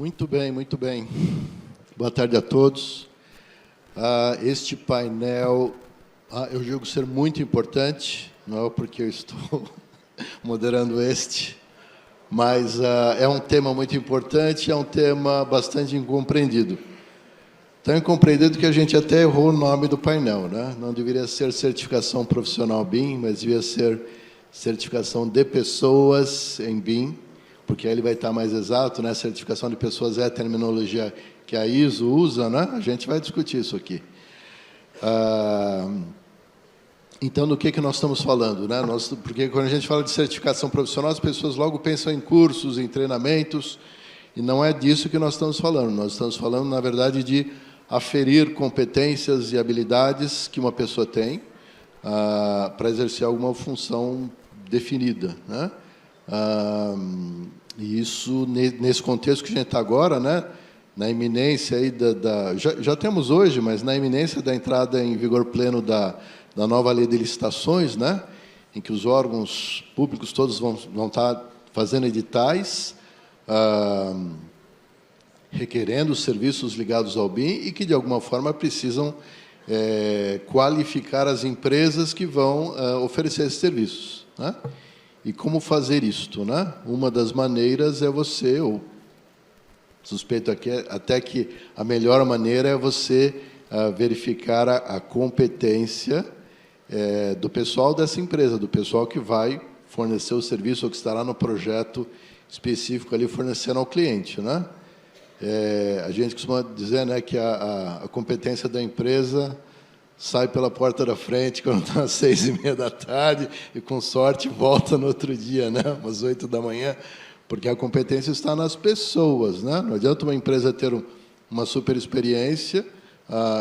Muito bem, muito bem. Boa tarde a todos. Este painel, eu julgo ser muito importante, não é porque eu estou moderando mas é um tema muito importante, é um tema bastante incompreendido. Tão incompreendido que a gente até errou o nome do painel, né? Não deveria ser certificação profissional BIM, mas devia ser certificação de pessoas em BIM, porque aí ele vai estar mais exato, né? Certificação de pessoas é a terminologia que a ISO usa, né? A gente vai discutir isso aqui. Então, do que nós estamos falando, né? Porque quando a gente fala de certificação profissional, as pessoas logo pensam em cursos, em treinamentos, e não é disso que nós estamos falando. Nós estamos falando, na verdade, de aferir competências e habilidades que uma pessoa tem para exercer alguma função definida, né? E isso, nesse contexto que a gente está agora, né? Na iminência aí já temos hoje, mas na iminência da entrada em vigor pleno da nova lei de licitações, né? Em que os órgãos públicos todos vão estar fazendo editais, requerendo serviços ligados ao BIM e que, de alguma forma, precisam qualificar as empresas que vão oferecer esses serviços, né? E como fazer isto, né? Uma das maneiras é você, ou suspeito aqui, até que a melhor maneira é você verificar a competência do pessoal dessa empresa, do pessoal que vai fornecer o serviço ou que estará no projeto específico ali fornecendo ao cliente, né? A gente costuma dizer, né, que a competência da empresa sai pela porta da frente quando está às 6h30 e, com sorte, volta no outro dia, né, às 8h, porque a competência está nas pessoas, né? Não adianta uma empresa ter uma super experiência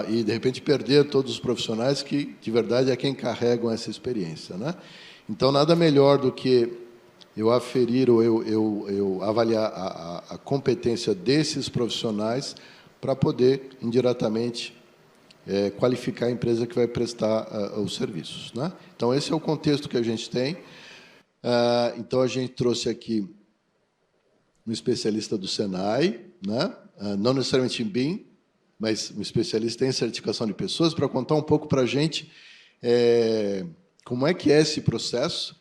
e, de repente, perder todos os profissionais que, de verdade, é quem carregam essa experiência, né? Então, nada melhor do que eu aferir ou eu avaliar a competência desses profissionais para poder, indiretamente, qualificar a empresa que vai prestar os serviços, né? Então, esse é o contexto que a gente tem. Então, a gente trouxe aqui um especialista do Senai, né? Não necessariamente em BIM, mas um especialista em certificação de pessoas, para contar um pouco para a gente como é que é esse processo.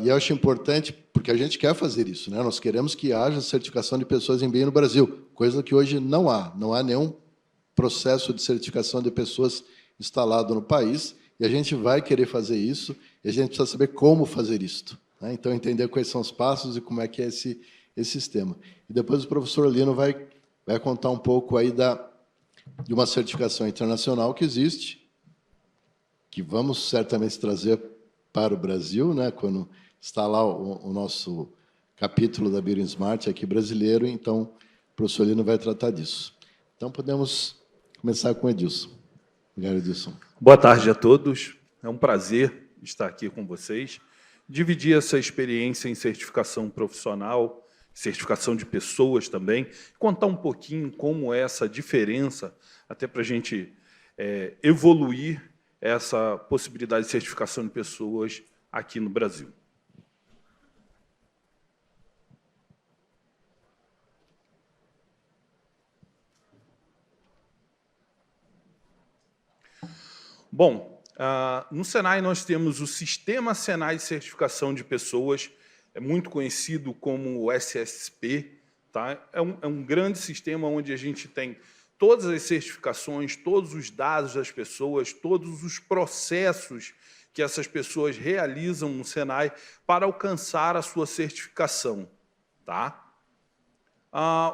E eu acho importante, porque a gente quer fazer isso, né? Nós queremos que haja certificação de pessoas em BIM no Brasil, coisa que hoje não há nenhum processo de certificação de pessoas instalado no país, e a gente vai querer fazer isso, e a gente precisa saber como fazer isto, né? Então, entender quais são os passos e como é que é esse sistema. E depois o professor Lino vai contar um pouco aí de uma certificação internacional que existe, que vamos certamente trazer para o Brasil, né, quando está lá o nosso capítulo da Building Smart aqui brasileiro, então o professor Lino vai tratar disso. Então, podemos começar com o Edilson. Obrigado, Edilson. Boa tarde a todos. É um prazer estar aqui com vocês, dividir essa experiência em certificação profissional, certificação de pessoas também, contar um pouquinho como é essa diferença, até para a gente evoluir essa possibilidade de certificação de pessoas aqui no Brasil. Bom, no Senai nós temos o Sistema Senai de Certificação de Pessoas, é muito conhecido como o SSP, tá? É um grande sistema onde a gente tem todas as certificações, todos os dados das pessoas, todos os processos que essas pessoas realizam no Senai para alcançar a sua certificação, tá?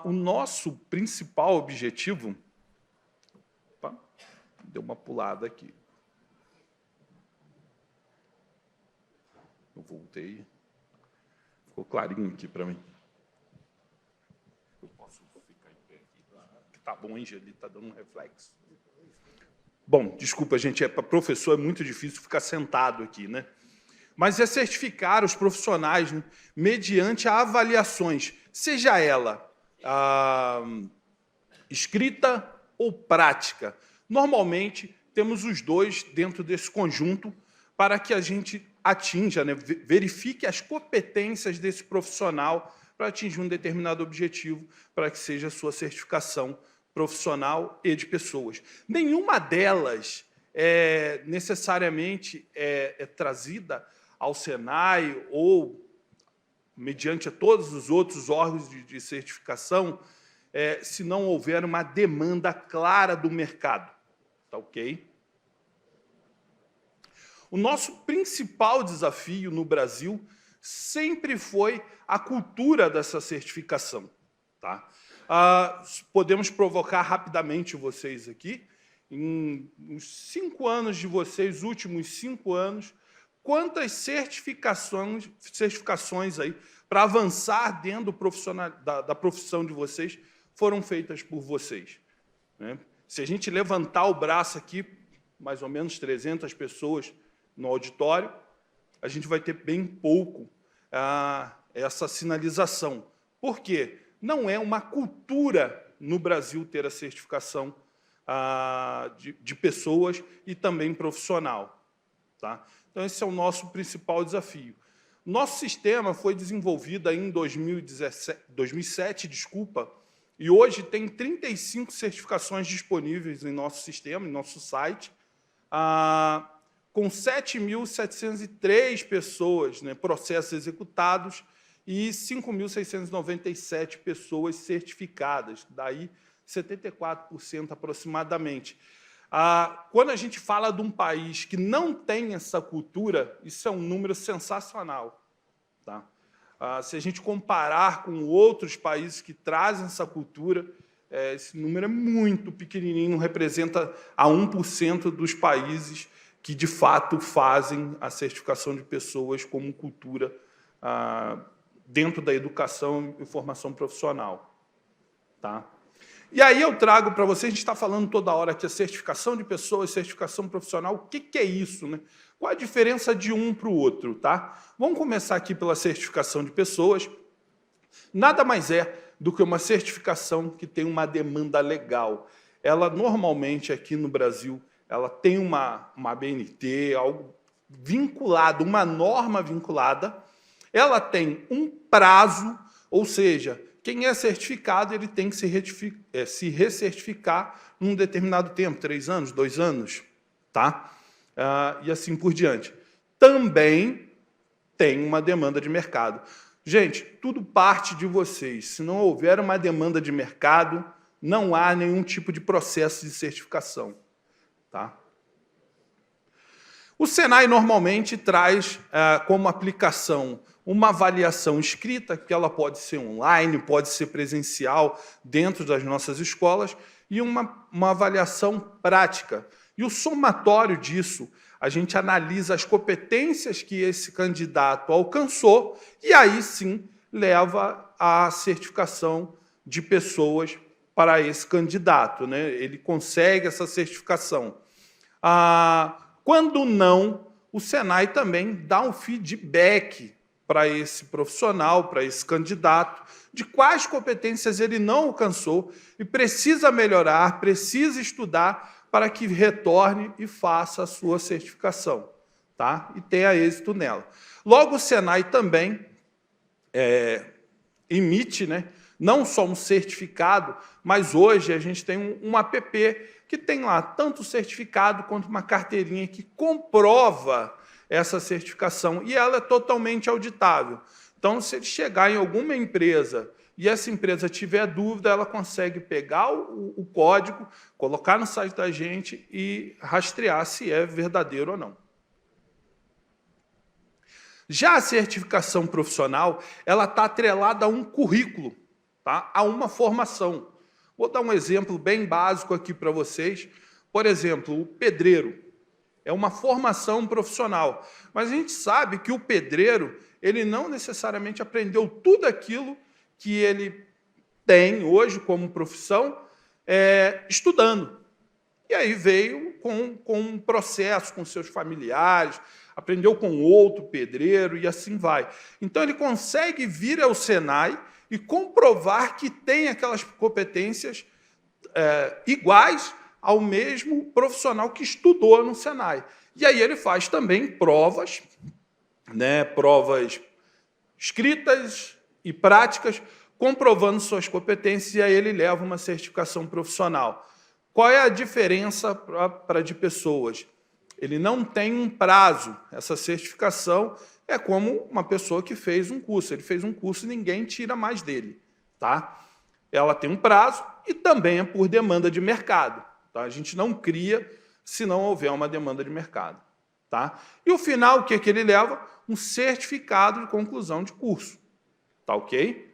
O nosso principal objetivo... Opa, deu uma pulada aqui. Eu voltei. Ficou clarinho aqui para mim. Eu posso ficar em pé aqui? Tá bom, hein, Geli? Está dando um reflexo. Bom, desculpa, gente, para professor é muito difícil ficar sentado aqui, né? Mas é certificar os profissionais, né, mediante avaliações, seja ela escrita ou prática. Normalmente, temos os dois dentro desse conjunto para que a gente atinja, né, verifique as competências desse profissional para atingir um determinado objetivo, para que seja a sua certificação profissional e de pessoas. Nenhuma delas necessariamente é trazida ao Senai ou mediante todos os outros órgãos de certificação, se não houver uma demanda clara do mercado. Tá ok? O nosso principal desafio no Brasil sempre foi a cultura dessa certificação. Tá? Podemos provocar rapidamente vocês aqui, em uns 5 anos de vocês, últimos 5 anos, quantas certificações aí para avançar dentro da profissão de vocês foram feitas por vocês, né? Se a gente levantar o braço aqui, mais ou menos 300 pessoas no auditório, a gente vai ter bem pouco essa sinalização. Por quê? Não é uma cultura no Brasil ter a certificação de pessoas e também profissional. Tá? Então, esse é o nosso principal desafio. Nosso sistema foi desenvolvido aí em 2007, e hoje tem 35 certificações disponíveis em nosso sistema, em nosso site, com 7.703 pessoas, né, processos executados e 5.697 pessoas certificadas, daí 74% aproximadamente. Quando a gente fala de um país que não tem essa cultura, isso é um número sensacional. Tá? Se a gente comparar com outros países que trazem essa cultura, esse número é muito pequenininho, não representa a 1% dos países que, de fato, fazem a certificação de pessoas como cultura dentro da educação e formação profissional. Tá? E aí eu trago para vocês, a gente está falando toda hora que a certificação de pessoas, certificação profissional, o que é isso, né? Qual a diferença de um para o outro, tá? Vamos começar aqui pela certificação de pessoas. Nada mais é do que uma certificação que tem uma demanda legal. Ela, normalmente, aqui no Brasil, ela tem uma BNT, algo vinculado, uma norma vinculada. Ela tem um prazo, ou seja, quem é certificado ele tem que se recertificar num determinado tempo, 3 anos, 2 anos, tá? E assim por diante. Também tem uma demanda de mercado. Gente, tudo parte de vocês. Se não houver uma demanda de mercado, não há nenhum tipo de processo de certificação. Tá? O Senai normalmente traz como aplicação uma avaliação escrita, que ela pode ser online, pode ser presencial dentro das nossas escolas, e uma avaliação prática. E o somatório disso, a gente analisa as competências que esse candidato alcançou e aí sim leva à certificação de pessoas para esse candidato, né? Ele consegue essa certificação. Quando não, o Senai também dá um feedback para esse profissional, para esse candidato, de quais competências ele não alcançou e precisa melhorar, precisa estudar para que retorne e faça a sua certificação, tá? E tenha êxito nela. Logo, o Senai também emite, né, não só um certificado, mas hoje a gente tem um app que tem lá tanto o certificado quanto uma carteirinha que comprova essa certificação, e ela é totalmente auditável. Então, se ele chegar em alguma empresa e essa empresa tiver dúvida, ela consegue pegar o código, colocar no site da gente e rastrear se é verdadeiro ou não. Já a certificação profissional, ela está atrelada a um currículo, tá? A uma formação. Vou dar um exemplo bem básico aqui para vocês. Por exemplo, o pedreiro. É uma formação profissional. Mas a gente sabe que o pedreiro, ele não necessariamente aprendeu tudo aquilo que ele tem hoje como profissão estudando. E aí veio com um processo com seus familiares, aprendeu com outro pedreiro e assim vai. Então, ele consegue vir ao Senai e comprovar que tem aquelas competências iguais ao mesmo profissional que estudou no Senai. E aí ele faz também provas, né, provas escritas e práticas, comprovando suas competências, e aí ele leva uma certificação profissional. Qual é a diferença para de pessoas? Ele não tem um prazo. Essa certificação é como uma pessoa que fez um curso. Ele fez um curso e ninguém tira mais dele. Tá? Ela tem um prazo e também é por demanda de mercado. Tá? A gente não cria se não houver uma demanda de mercado. Tá? E o final, o que é que ele leva? Um certificado de conclusão de curso. Tá ok?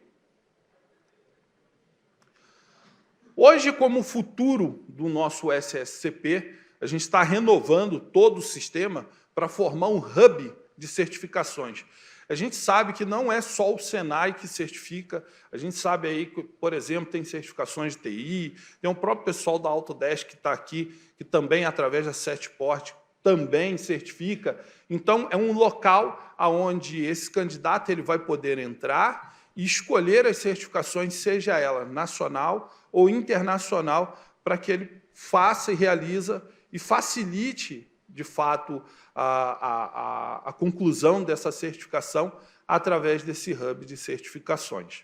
Hoje, como futuro do nosso SSCP, a gente está renovando todo o sistema para formar um hub de certificações. A gente sabe que não é só o Senai que certifica, a gente sabe aí que, por exemplo, tem certificações de TI, tem o próprio pessoal da Autodesk que está aqui, que também, através da Setport, também certifica. Então, é um local onde esse candidato ele vai poder entrar e escolher as certificações, seja ela nacional ou internacional, para que ele faça e realiza e facilite, de fato, a conclusão dessa certificação através desse hub de certificações.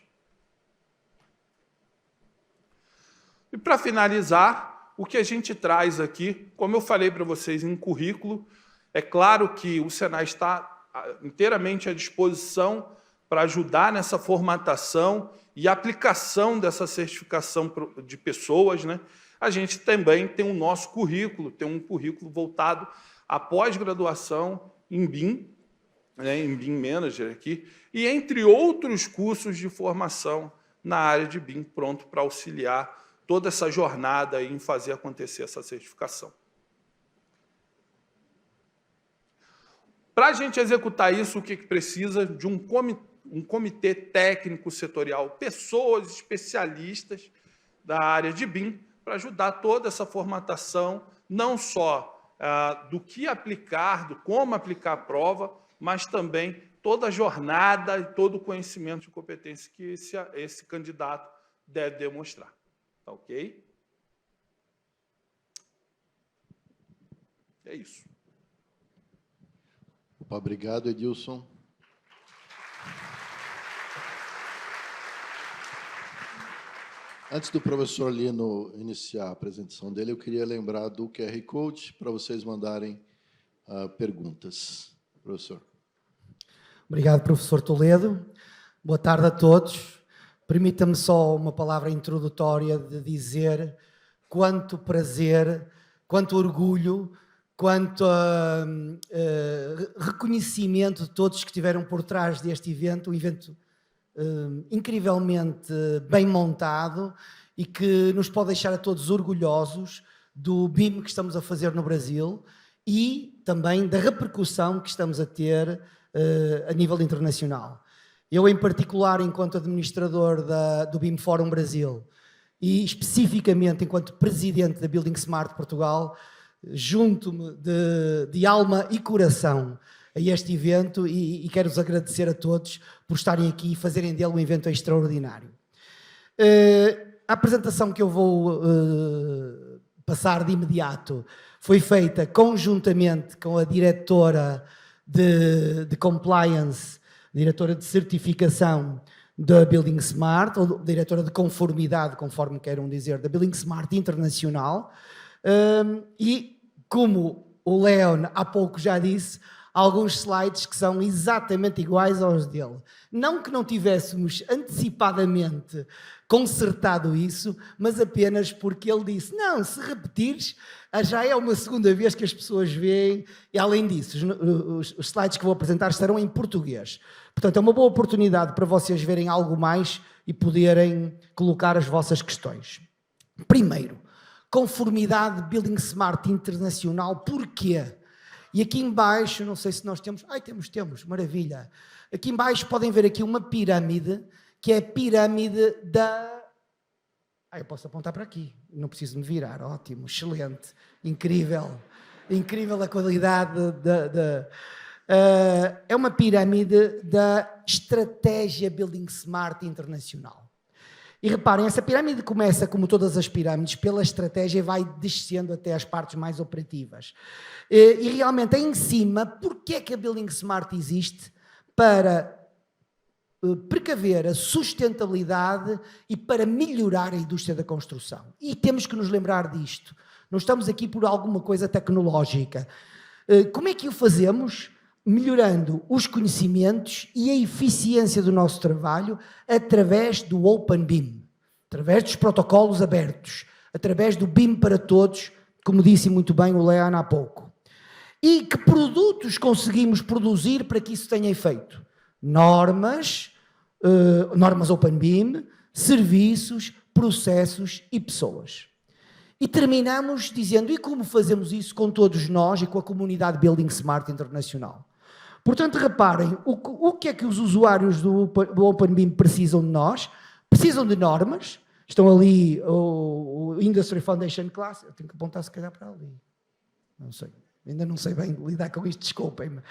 E, para finalizar, o que a gente traz aqui, como eu falei para vocês em currículo, é claro que o Senai está inteiramente à disposição para ajudar nessa formatação e aplicação dessa certificação de pessoas, né? A gente também tem o nosso currículo, tem um currículo voltado à pós-graduação em BIM, né, em BIM Manager aqui, e entre outros cursos de formação na área de BIM, pronto para auxiliar toda essa jornada em fazer acontecer essa certificação. Para a gente executar isso, o que precisa? De um comitê técnico setorial, pessoas especialistas da área de BIM, para ajudar toda essa formatação, não só do que aplicar, do como aplicar a prova, mas também toda a jornada e todo o conhecimento de competência que esse candidato deve demonstrar. Tá ok? É isso. Opa, obrigado, Edilson. Antes do professor Lino iniciar a apresentação dele, eu queria lembrar do QR Code para vocês mandarem perguntas. Professor. Obrigado, professor Toledo. Boa tarde a todos. Permita-me só uma palavra introdutória de dizer quanto prazer, quanto orgulho, quanto reconhecimento de todos que estiveram por trás deste evento, um evento incrivelmente bem montado e que nos pode deixar a todos orgulhosos do BIM que estamos a fazer no Brasil e também da repercussão que estamos a ter a nível internacional. Eu, em particular, enquanto administrador do BIM Fórum Brasil e especificamente enquanto presidente da Building Smart Portugal, junto-me de alma e coração a este evento e quero-vos agradecer a todos por estarem aqui e fazerem dele um evento extraordinário. A apresentação que eu vou passar de imediato foi feita conjuntamente com a diretora de Compliance, diretora de certificação da Building Smart, ou diretora de conformidade, conforme queiram dizer, da Building Smart Internacional, e como o Leon há pouco já disse, alguns slides que são exatamente iguais aos dele. Não que não tivéssemos antecipadamente consertado isso, mas apenas porque ele disse, não, se repetires, já é uma segunda vez que as pessoas veem, e além disso, os slides que vou apresentar estarão em português. Portanto, é uma boa oportunidade para vocês verem algo mais e poderem colocar as vossas questões. Primeiro, conformidade Building Smart Internacional, porquê? E aqui em baixo, não sei se nós temos... temos, maravilha. Aqui em baixo podem ver aqui uma pirâmide, que é a pirâmide da... eu posso apontar para aqui, não preciso me virar, ótimo, excelente, incrível. Incrível a qualidade é uma pirâmide da estratégia Building Smart Internacional. E reparem, essa pirâmide começa, como todas as pirâmides, pela estratégia e vai descendo até as partes mais operativas. E realmente, em cima, porque é que a Building Smart existe? Para precaver a sustentabilidade e para melhorar a indústria da construção. E temos que nos lembrar disto. Não estamos aqui por alguma coisa tecnológica. Como é que o fazemos? Melhorando os conhecimentos e a eficiência do nosso trabalho através do Open BIM, através dos protocolos abertos, através do BIM para todos, como disse muito bem o Leon há pouco. E que produtos conseguimos produzir para que isso tenha efeito? Normas Open BIM, serviços, processos e pessoas. E terminamos dizendo, e como fazemos isso com todos nós e com a comunidade Building Smart Internacional? Portanto, reparem, o que é que os usuários do Open BIM precisam de nós? Precisam de normas. Estão ali o Industry Foundation Class. Eu tenho que apontar se calhar para ali. Não sei. Ainda não sei bem lidar com isto, desculpem-me.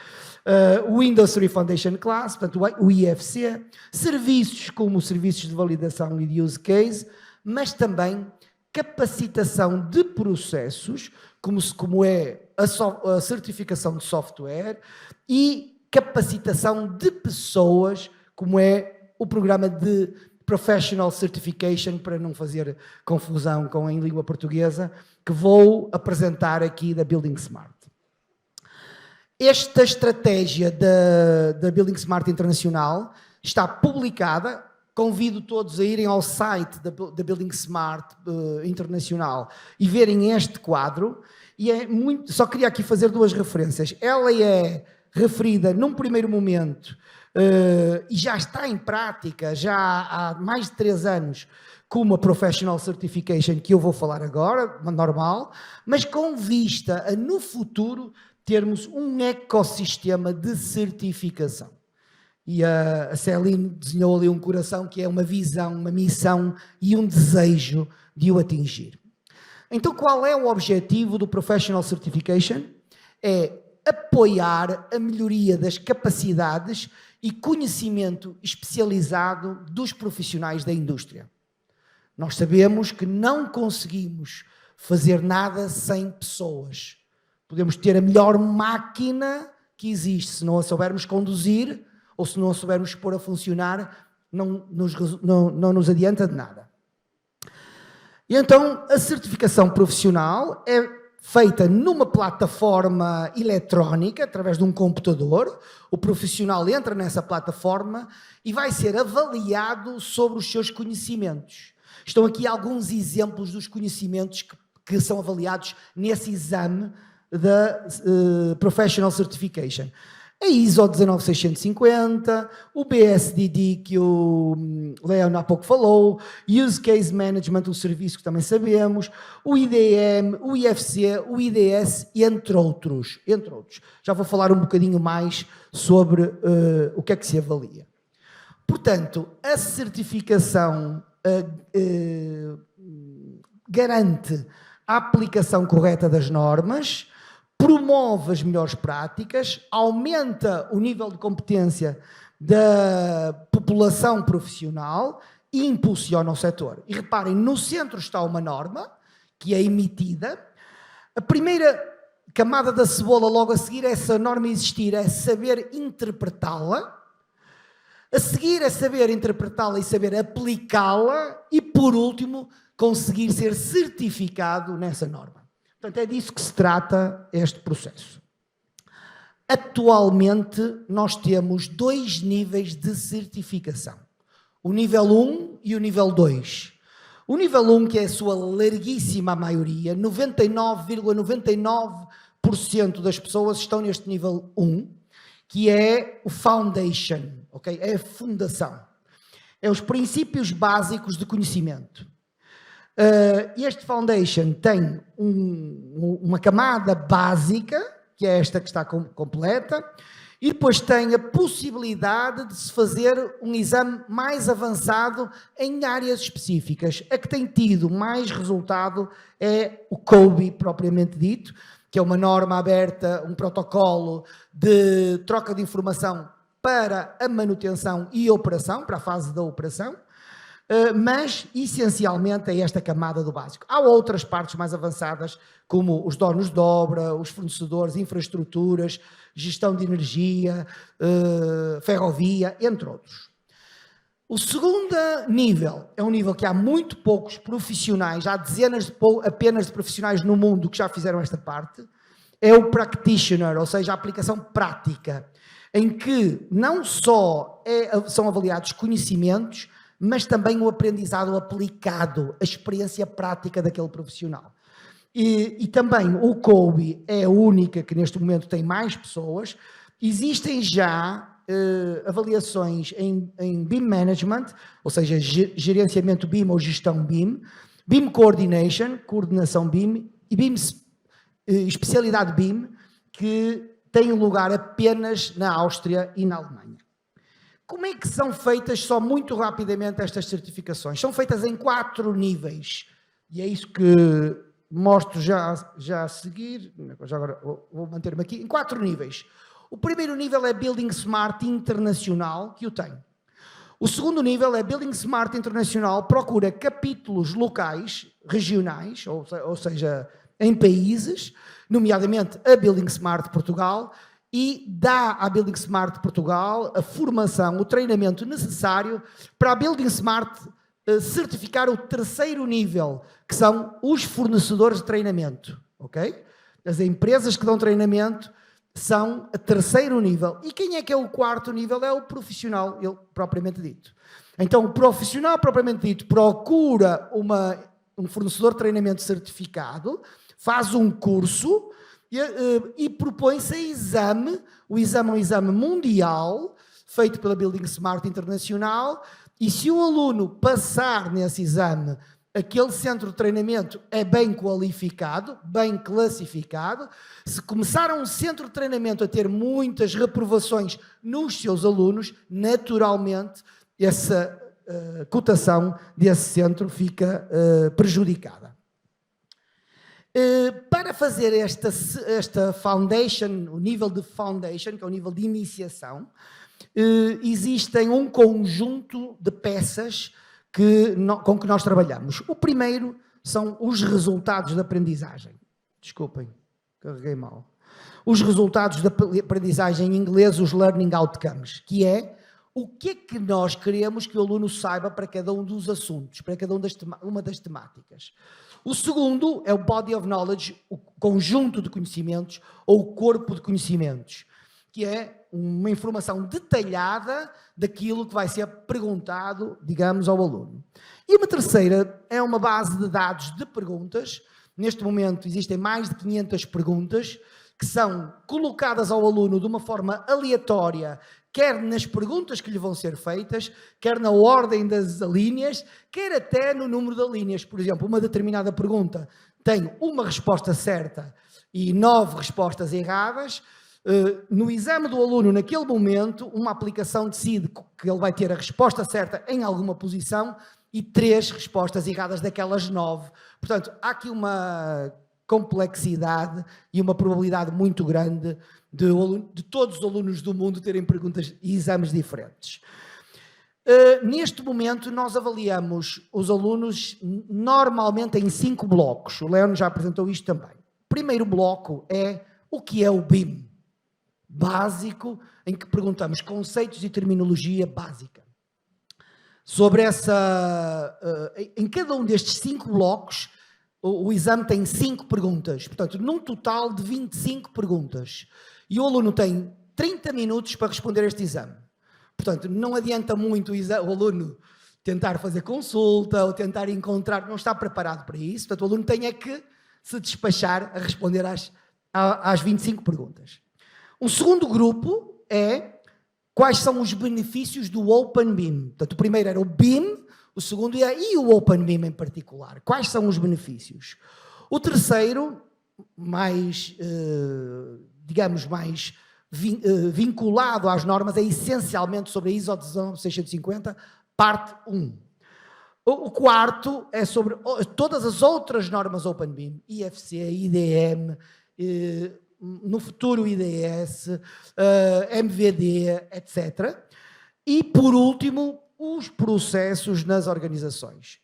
O Industry Foundation Class, portanto o IFC. Serviços como serviços de validação e de use case, mas também capacitação de processos, como é a certificação de software, e capacitação de pessoas, como é o programa de Professional Certification, para não fazer confusão com em língua portuguesa, que vou apresentar aqui da Building Smart. Esta estratégia da Building Smart Internacional está publicada. Convido todos a irem ao site da Building Smart Internacional e verem este quadro. E só queria aqui fazer duas referências. Ela é referida num primeiro momento e já está em prática, já há mais de 3 anos, como a Professional Certification, que eu vou falar agora, normal, mas com vista a, no futuro, termos um ecossistema de certificação. E a Céline desenhou ali um coração que é uma visão, uma missão e um desejo de o atingir. Então, qual é o objetivo do Professional Certification? É apoiar a melhoria das capacidades e conhecimento especializado dos profissionais da indústria. Nós sabemos que não conseguimos fazer nada sem pessoas. Podemos ter a melhor máquina que existe, se não a soubermos conduzir ou se não a soubermos pôr a funcionar, não nos adianta de nada. E então, a certificação profissional é feita numa plataforma eletrónica, através de um computador. O profissional entra nessa plataforma e vai ser avaliado sobre os seus conhecimentos. Estão aqui alguns exemplos dos conhecimentos que são avaliados nesse exame da Professional Certification. A ISO 19650, o BSDD que o Leon há pouco falou, Use Case Management, o serviço que também sabemos, o IDM, o IFC, o IDS, entre outros. Já vou falar um bocadinho mais sobre o que é que se avalia. Portanto, a certificação garante a aplicação correta das normas, promove as melhores práticas, aumenta o nível de competência da população profissional e impulsiona o setor. E reparem, no centro está uma norma que é emitida. A primeira camada da cebola logo a seguir, essa norma existir, é saber interpretá-la. A seguir é saber interpretá-la e saber aplicá-la. E, por último, conseguir ser certificado nessa norma. Portanto, é disso que se trata este processo. Atualmente, nós temos 2 níveis de certificação. O nível 1 e o nível 2. O nível 1, que é a sua larguíssima maioria, 99,99% das pessoas estão neste nível 1, que é o Foundation, okay? É a fundação. É os princípios básicos de conhecimento. Este Foundation tem uma camada básica, que é esta que está completa, e depois tem a possibilidade de se fazer um exame mais avançado em áreas específicas. A que tem tido mais resultado é o COBie, propriamente dito, que é uma norma aberta, um protocolo de troca de informação para a manutenção e operação, para a fase da operação, mas essencialmente é esta camada do básico. Há outras partes mais avançadas, como os donos de obra, os fornecedores, infraestruturas, gestão de energia, ferrovia, entre outros. O segundo nível é um nível que há muito poucos profissionais, há dezenas apenas de profissionais no mundo que já fizeram esta parte, é o practitioner, ou seja, a aplicação prática, em que não só são avaliados conhecimentos, mas também o aprendizado aplicado, a experiência prática daquele profissional. E também o COBE é a única que neste momento tem mais pessoas. Existem já avaliações em BIM Management, ou seja, gerenciamento BIM ou gestão BIM, BIM Coordination, coordenação BIM, e BIM especialidade BIM, que tem lugar apenas na Áustria e na Alemanha. Como é que são feitas, só muito rapidamente, estas certificações? São feitas em 4 níveis, e é isso que mostro já a seguir, já agora vou manter-me aqui, em 4 níveis. O primeiro nível é Building Smart Internacional, que o tem. O segundo nível é Building Smart Internacional, procura capítulos locais, regionais, ou seja, em países, nomeadamente a Building Smart Portugal, e dá à Building Smart Portugal a formação, o treinamento necessário para a Building Smart certificar o terceiro nível, que são os fornecedores de treinamento, ok? As empresas que dão treinamento são o terceiro nível. E quem é que é o quarto nível? É o profissional, ele propriamente dito. Então, o profissional propriamente dito procura um fornecedor de treinamento certificado, faz um curso e propõe-se a exame. O exame é um exame mundial, feito pela Building Smart Internacional, e se o aluno passar nesse exame, aquele centro de treinamento é bem qualificado, bem classificado. Se começar um centro de treinamento a ter muitas reprovações nos seus alunos, naturalmente essa cotação desse centro fica prejudicada. Para fazer esta foundation, o nível de foundation, que é o nível de iniciação, existem um conjunto de peças com que nós trabalhamos. O primeiro são os resultados da aprendizagem. Desculpem, carreguei mal. Os resultados da aprendizagem em inglês, os learning outcomes, que é o que é que nós queremos que o aluno saiba para cada um dos assuntos, para cada uma das temáticas. O segundo é o body of knowledge, o conjunto de conhecimentos ou o corpo de conhecimentos, que é uma informação detalhada daquilo que vai ser perguntado, digamos, ao aluno. E uma terceira é uma base de dados de perguntas. Neste momento existem mais de 500 perguntas que são colocadas ao aluno de uma forma aleatória, quer nas perguntas que lhe vão ser feitas, quer na ordem das linhas, quer até no número de linhas. Por exemplo, uma determinada pergunta tem uma resposta certa e 9 respostas erradas. No exame do aluno, naquele momento, uma aplicação decide que ele vai ter a resposta certa em alguma posição e 3 respostas erradas daquelas 9. Portanto, há aqui uma complexidade e uma probabilidade muito grande de todos os alunos do mundo terem perguntas e exames diferentes. Neste momento, nós avaliamos os alunos normalmente em 5 blocos. O Leon já apresentou isto também. O primeiro bloco é o que é o BIM básico, em que perguntamos conceitos e terminologia básica. Sobre em cada um destes 5 blocos, o exame tem 5 perguntas, portanto, num total de 25 perguntas. E o aluno tem 30 minutos para responder este exame. Portanto, não adianta muito o aluno tentar fazer consulta ou tentar encontrar, não está preparado para isso. Portanto, o aluno tem que se despachar a responder às 25 perguntas. Um segundo grupo é quais são os benefícios do Open BIM. Portanto, o primeiro era o BIM, o segundo e o Open BIM em particular. Quais são os benefícios? O terceiro, mais, digamos, mais vinculado às normas, é essencialmente sobre a ISO 19650, parte 1. O quarto é sobre todas as outras normas Open BIM, IFC, IDM, no futuro IDS, MVD, etc. E, por último, os processos nas organizações.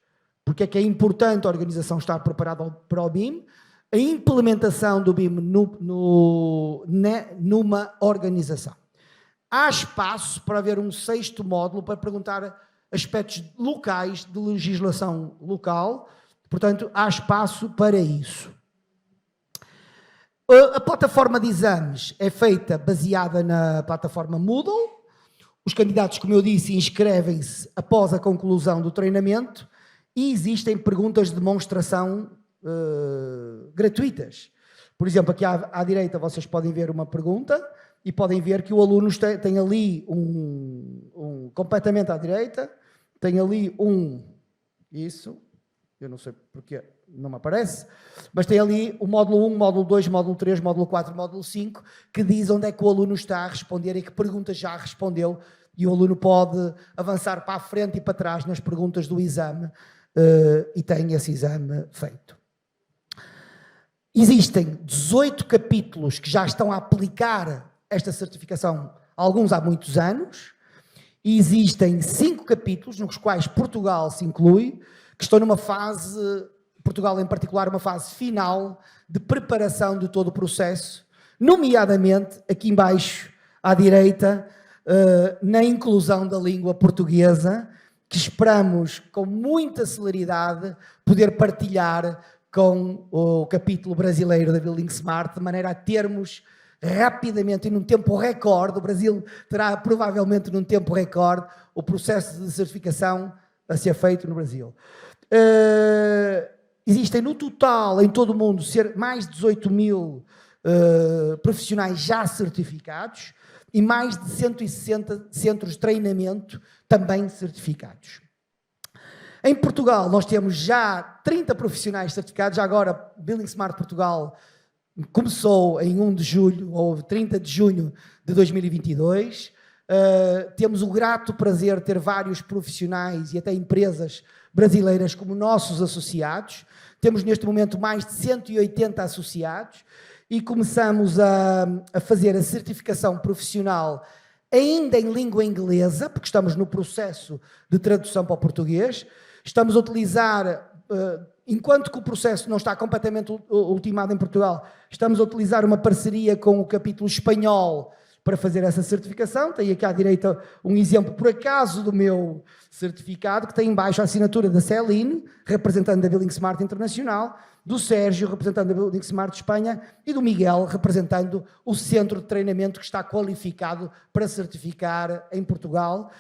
Porque é que é importante a organização estar preparada para o BIM? A implementação do BIM numa organização. Há espaço para haver um 6º módulo para perguntar aspectos locais de legislação local, portanto, há espaço para isso. A plataforma de exames é feita baseada na plataforma Moodle. Os candidatos, como eu disse, inscrevem-se após a conclusão do treinamento e existem perguntas de demonstração gratuitas. Por exemplo, aqui à direita vocês podem ver uma pergunta e podem ver que o aluno tem ali completamente à direita, tem ali isso, eu não sei porque não me aparece, mas tem ali o módulo 1, módulo 2, módulo 3, módulo 4, módulo 5, que diz onde é que o aluno está a responder e que perguntas já respondeu, e o aluno pode avançar para a frente e para trás nas perguntas do exame e tem esse exame feito. Existem 18 capítulos que já estão a aplicar esta certificação, alguns há muitos anos, e existem 5 capítulos nos quais Portugal se inclui, que estão numa fase, Portugal em particular, uma fase final de preparação de todo o processo, nomeadamente, aqui embaixo, à direita, na inclusão da língua portuguesa, que esperamos, com muita celeridade, poder partilhar com o capítulo brasileiro da Building Smart, de maneira a termos rapidamente e num tempo recorde, o Brasil terá provavelmente num tempo recorde o processo de certificação a ser feito no Brasil. Existem no total, em todo o mundo, mais de 18 mil profissionais já certificados e mais de 160 centros de treinamento também certificados. Em Portugal, nós temos já 30 profissionais certificados. Já agora, Building Smart Portugal começou em 1 de julho ou 30 de junho de 2022. Temos o grato prazer de ter vários profissionais e até empresas brasileiras como nossos associados. Temos neste momento mais de 180 associados e começamos a fazer a certificação profissional ainda em língua inglesa, porque estamos no processo de tradução para o português. Estamos a utilizar, enquanto que o processo não está completamente ultimado em Portugal, estamos a utilizar uma parceria com o capítulo espanhol para fazer essa certificação. Tem aqui à direita um exemplo, por acaso, do meu certificado, que tem em baixo a assinatura da Celine, representante da Building Smart Internacional, do Sérgio, representante da Building Smart Espanha, e do Miguel, representando o centro de treinamento que está qualificado para certificar em Portugal.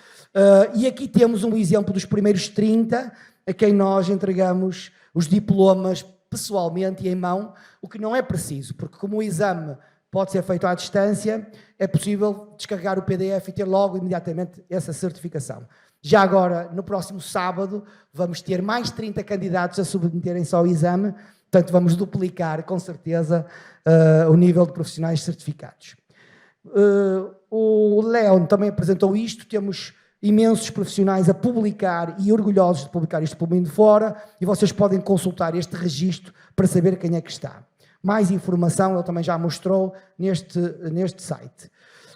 E aqui temos um exemplo dos primeiros 30 a quem nós entregamos os diplomas pessoalmente e em mão, o que não é preciso, porque como o exame pode ser feito à distância, é possível descarregar o PDF e ter logo imediatamente essa certificação. Já agora, no próximo sábado, vamos ter mais 30 candidatos a submeterem-se ao exame, portanto vamos duplicar, com certeza, o nível de profissionais certificados. O Leon também apresentou isto, temos imensos profissionais a publicar e orgulhosos de publicar isto pelo mundo fora, e vocês podem consultar este registro para saber quem é que está. Mais informação ele também já mostrou neste site.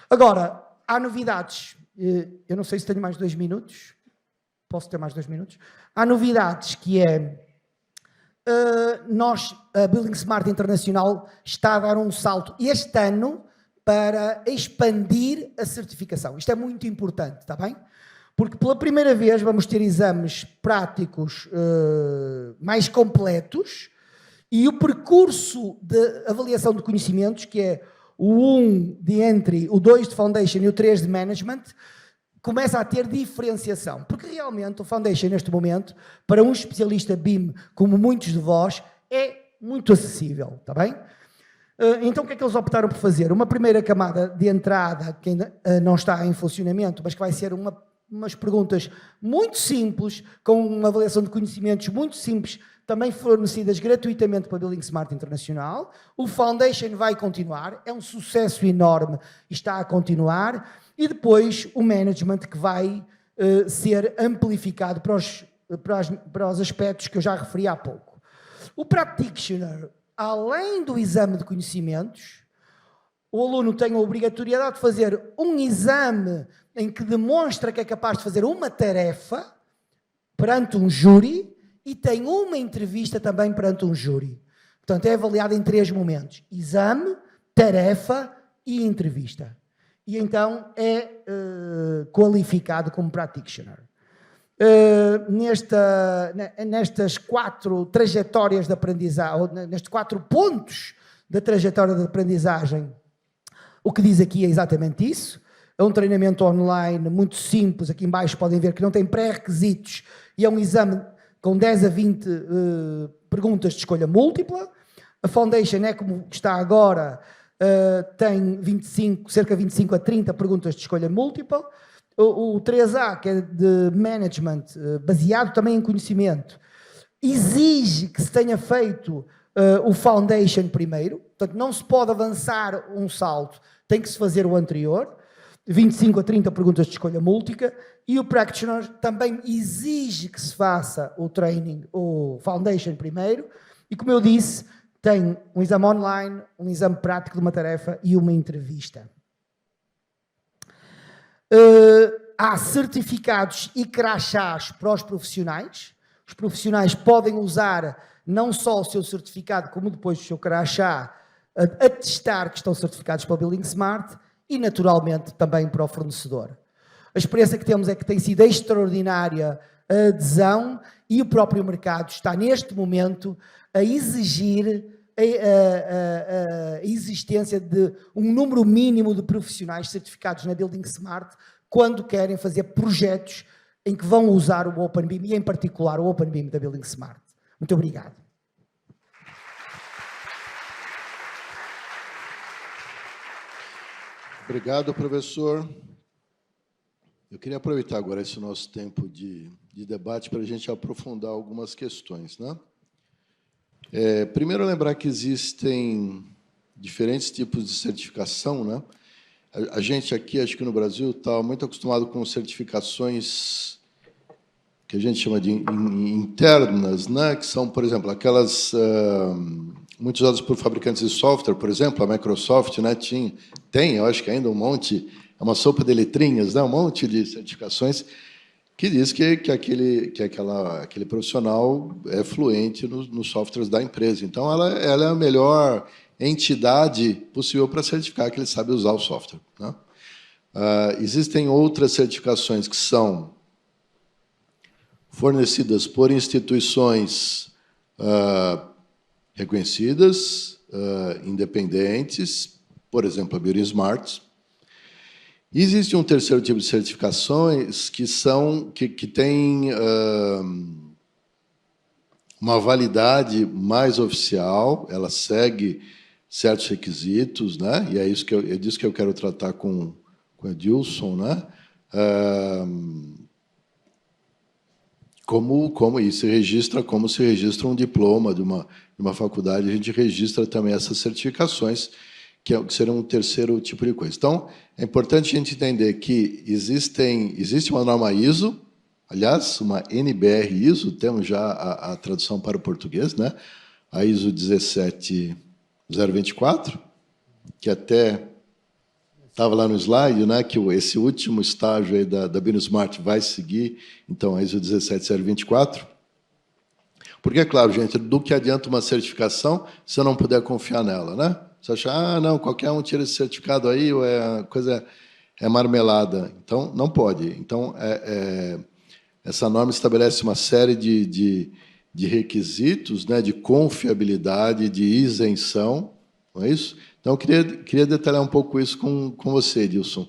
Agora, há novidades. Eu não sei se tenho mais 2 minutos. Posso ter mais 2 minutos? Há novidades que é... a Building Smart Internacional está a dar um salto este ano para expandir a certificação. Isto é muito importante, está bem? Porque pela primeira vez vamos ter exames práticos mais completos e o percurso de avaliação de conhecimentos, que é o 1 de Entry, o 2 de Foundation e o 3 de Management, começa a ter diferenciação. Porque realmente o Foundation, neste momento, para um especialista BIM, como muitos de vós, é muito acessível, está bem? Então o que é que eles optaram por fazer? Uma primeira camada de entrada, que ainda não está em funcionamento, mas que vai ser umas perguntas muito simples, com uma avaliação de conhecimentos muito simples, também fornecidas gratuitamente para a Building Smart Internacional. O Foundation vai continuar, é um sucesso enorme e está a continuar. E depois o Management, que vai ser amplificado para os aspectos que eu já referi há pouco. O Practitioner, além do exame de conhecimentos, o aluno tem a obrigatoriedade de fazer um exame em que demonstra que é capaz de fazer uma tarefa perante um júri e tem uma entrevista também perante um júri. Portanto, é avaliado em 3 momentos: exame, tarefa e entrevista. E então é qualificado como practitioner. nestas 4 trajetórias de aprendizagem, ou nestes 4 pontos da trajetória de aprendizagem, o que diz aqui é exatamente isso. É um treinamento online muito simples, aqui em baixo podem ver que não tem pré-requisitos e é um exame com 10 a 20 perguntas de escolha múltipla. A Foundation é como está agora, tem cerca de 25 a 30 perguntas de escolha múltipla. O 3A, que é de management, baseado também em conhecimento, exige que se tenha feito o Foundation primeiro, portanto não se pode avançar um salto, tem que se fazer o anterior, 25 a 30 perguntas de escolha múltipla, e o Practitioner também exige que se faça o training, o Foundation primeiro, e como eu disse, tem um exame online, um exame prático de uma tarefa e uma entrevista. Há certificados e crachás para os profissionais. Os profissionais podem usar não só o seu certificado, como depois o seu crachá, a atestar que estão certificados para o Building Smart e, naturalmente, também para o fornecedor. A experiência que temos é que tem sido extraordinária a adesão e o próprio mercado está, neste momento, a exigir a existência de um número mínimo de profissionais certificados na Building Smart quando querem fazer projetos em que vão usar o OpenBIM e, em particular, o OpenBIM da Building Smart. Muito obrigado. Obrigado, professor. Eu queria aproveitar agora esse nosso tempo de debate para a gente aprofundar algumas questões, né? Primeiro, lembrar que existem diferentes tipos de certificação, né? A gente aqui, acho que no Brasil, está muito acostumado com certificações que a gente chama de internas, né? Que são, por exemplo, aquelas muito usadas por fabricantes de software, por exemplo, a Microsoft, né? Tem, eu acho que ainda um monte, é uma sopa de letrinhas, né? Um monte de certificações que diz que aquele profissional é fluente nos softwares da empresa. Então, ela é a melhor entidade possível para certificar que ele sabe usar o software, né? Existem outras certificações que são fornecidas por instituições reconhecidas, independentes, por exemplo, a Building Smart. E existe um terceiro tipo de certificações que tem uma validade mais oficial, ela segue certos requisitos, né? E é disso que eu quero tratar com o Edilson, né? Como isso se registra, como se registra um diploma de uma faculdade, a gente registra também essas certificações, que serão um terceiro tipo de coisa. Então, é importante a gente entender que existe uma norma ISO, aliás, uma NBR ISO, temos já a tradução para o português, né? A ISO 17024, que até estava lá no slide, né? Que esse último estágio aí da Building Smart vai seguir, então, a ISO 17024. Porque, é claro, gente, do que adianta uma certificação se eu não puder confiar nela, né? Você acha, não, qualquer um tira esse certificado aí, ou a coisa é marmelada. Então, não pode. Então, essa norma estabelece uma série de requisitos, né, de confiabilidade, de isenção, não é isso? Então, eu queria detalhar um pouco isso com você, Edilson.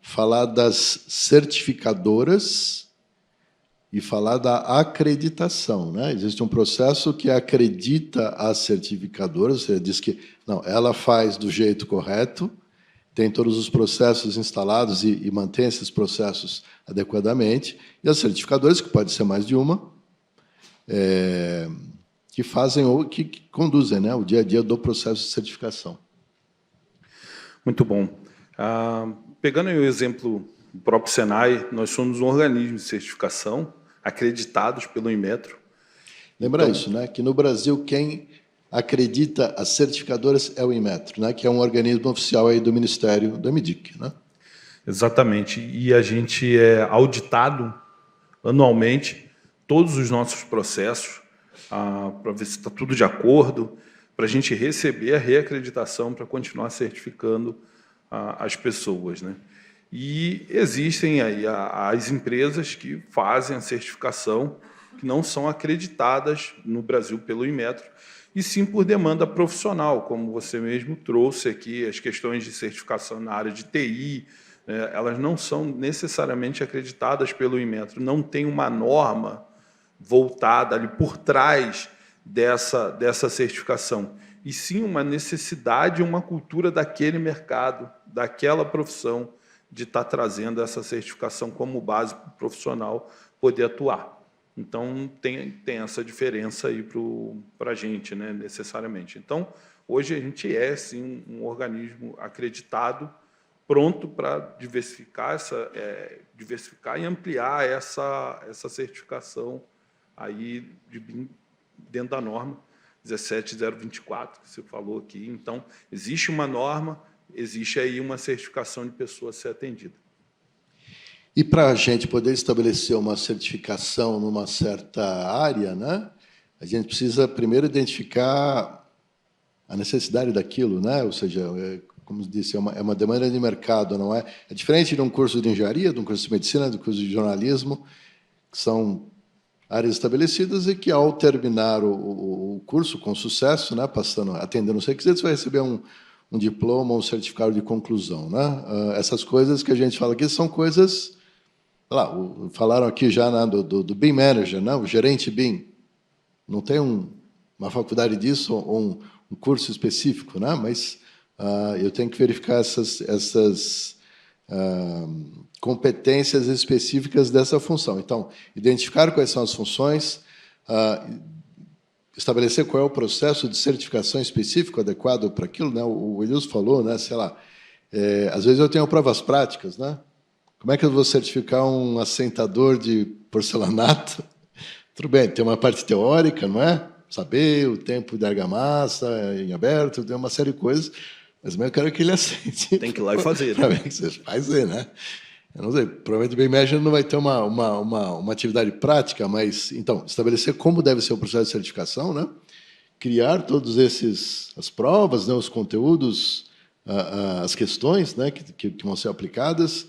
Falar das certificadoras e falar da acreditação, né? Existe um processo que acredita as certificadoras, você diz que não, ela faz do jeito correto, tem todos os processos instalados e mantém esses processos adequadamente, e as certificadoras, que pode ser mais de uma, que fazem ou que conduzem, né, o dia a dia do processo de certificação. Muito bom. Pegando aí o exemplo do próprio Senai, nós somos um organismo de certificação acreditados pelo Inmetro. Lembra isso, né? Que no Brasil quem acredita as certificadoras é o Inmetro, né? Que é um organismo oficial aí do Ministério da MDIC, né? Exatamente. E a gente é auditado anualmente todos os nossos processos para ver se está tudo de acordo, para a gente receber a reacreditação para continuar certificando as pessoas, né? E existem aí as empresas que fazem a certificação, que não são acreditadas no Brasil pelo Inmetro, e sim por demanda profissional, como você mesmo trouxe aqui, as questões de certificação na área de TI, elas não são necessariamente acreditadas pelo Inmetro, não tem uma norma voltada ali por trás dessa certificação, e sim uma necessidade, uma cultura daquele mercado, daquela profissão, de estar trazendo essa certificação como base para o profissional poder atuar. Então, tem essa diferença aí para a gente, né, necessariamente. Então, hoje a gente é, sim, um organismo acreditado, pronto para diversificar e ampliar essa certificação aí dentro da norma 17024, que você falou aqui. Então, existe uma norma, existe aí uma certificação de pessoa a ser atendida. E para a gente poder estabelecer uma certificação numa certa área, né, a gente precisa primeiro identificar a necessidade daquilo, né? Ou seja, como disse, é uma demanda de mercado, não é? É diferente de um curso de engenharia, de um curso de medicina, de um curso de jornalismo, que são áreas estabelecidas e que, ao terminar o curso com sucesso, né, atendendo os requisitos, vai receber um diploma, um certificado de conclusão, né? Essas coisas que a gente fala aqui são coisas... falaram aqui já, né, do BIM Manager, né, o gerente BIM. Não tem uma faculdade disso ou um curso específico, né? Mas eu tenho que verificar essas competências específicas dessa função. Então, identificar quais são as funções, estabelecer qual é o processo de certificação específico adequado para aquilo, né? O Wilson falou, né? Sei lá, às vezes eu tenho provas práticas, né? Como é que eu vou certificar um assentador de porcelanato? Tudo bem, tem uma parte teórica, não é? Saber o tempo de argamassa em aberto, tem uma série de coisas, mas eu quero que ele assente. Tem que ir lá e fazer. Para ver que você fazer, né? Eu não sei, provavelmente o BIM Manager não vai ter uma atividade prática, mas, então, estabelecer como deve ser o processo de certificação, né? Criar todos as provas, né? Os conteúdos, as questões, né? que vão ser aplicadas,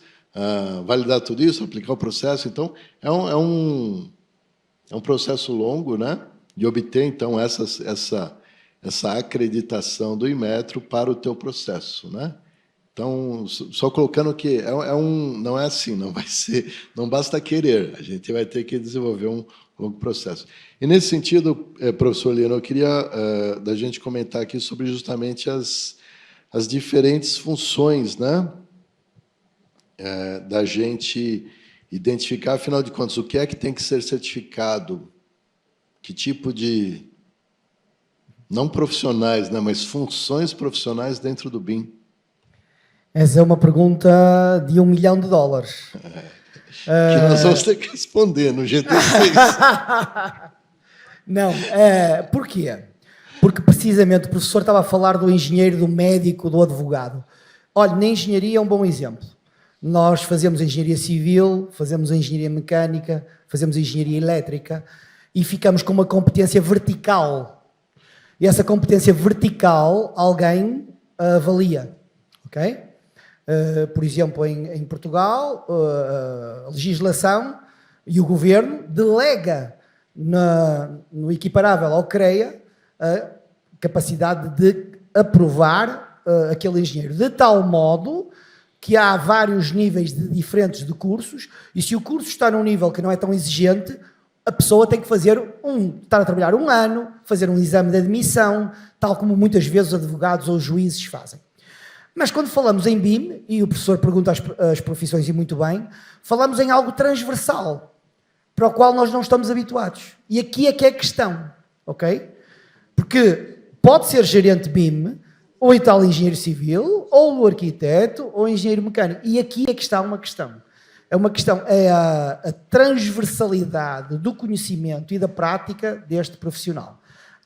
validar tudo isso, aplicar o processo. Então, é um processo longo, né, de obter, então, essa acreditação do Inmetro para o teu processo, né? Então, só colocando que não é assim, não basta querer, a gente vai ter que desenvolver um longo processo. E, nesse sentido, professor Liano, eu queria da gente comentar aqui sobre justamente as diferentes funções, né, da gente identificar, afinal de contas, o que é que tem que ser certificado, que tipo de, não profissionais, né, mas funções profissionais dentro do BIM. Essa é uma pergunta de $1 milhão. Que nós vamos ter que responder no GT6. Não, porquê? Porque, precisamente, o professor estava a falar do engenheiro, do médico, do advogado. Olha, na engenharia é um bom exemplo. Nós fazemos engenharia civil, fazemos engenharia mecânica, fazemos engenharia elétrica e ficamos com uma competência vertical. E essa competência vertical alguém avalia, ok? Por exemplo, em Portugal, a legislação e o governo delega no equiparável ao CREA a capacidade de aprovar aquele engenheiro, de tal modo que há vários níveis diferentes de cursos, e se o curso está num nível que não é tão exigente, a pessoa tem que estar a trabalhar 1 ano, fazer um exame de admissão, tal como muitas vezes os advogados ou os juízes fazem. Mas quando falamos em BIM, e o professor pergunta as profissões e muito bem, falamos em algo transversal, para o qual nós não estamos habituados. E aqui é que é a questão, ok? Porque pode ser gerente BIM, ou tal engenheiro civil, ou o arquiteto, ou engenheiro mecânico. E aqui é que está uma questão. É a transversalidade do conhecimento e da prática deste profissional.